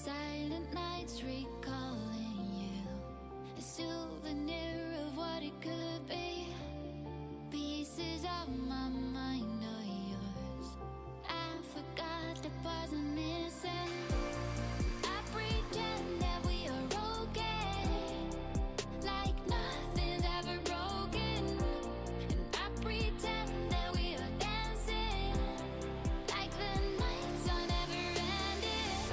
Silent nights recalling you, a souvenir of what it could be. Pieces of my mind are yours. I forgot the parts I'm missing. I pretend that we are okay, like nothing's ever broken. And I pretend that we are dancing, like the nights are never ending.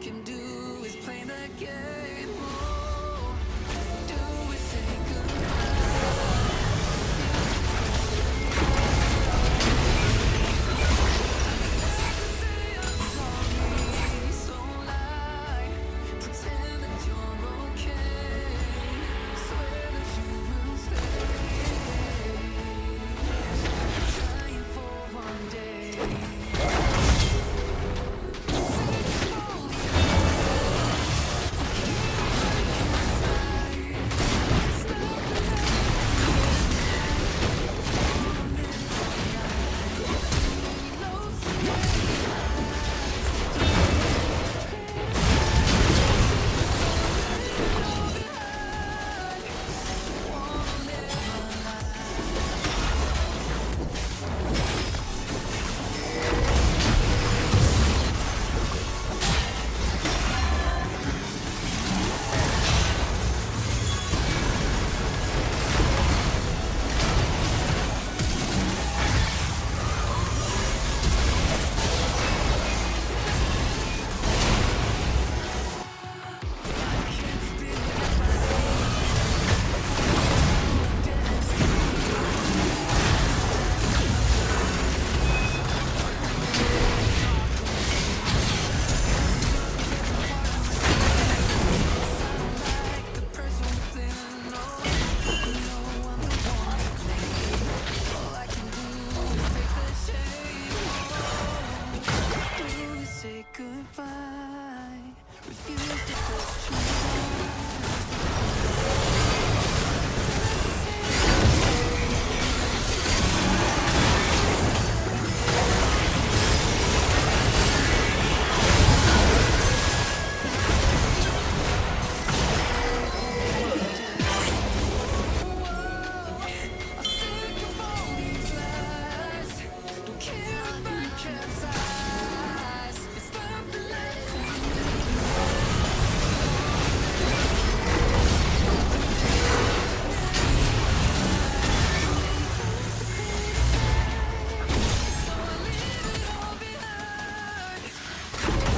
can do is play the game. Oh, do we say goodbye? Say I'm sorry, so lie. Pretend that you're okay. Swear that you will stay. Trying for one day. Say goodbye. Refuse to question. I'm sick of all these lies. Don't care about cat's eyes. It's time to let you leave it all behind.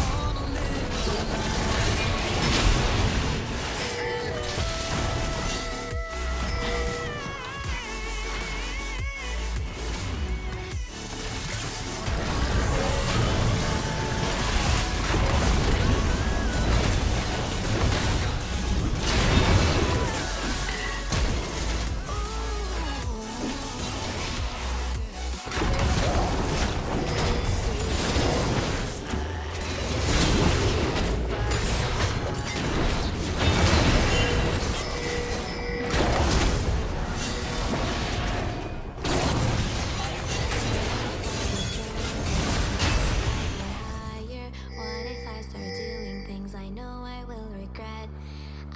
Wanna live higher. What if I start doing things I know I will regret?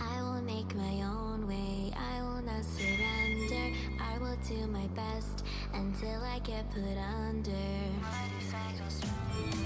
I will make my own way. I will not surrender. I will do my best until I get put under. What if I go strong?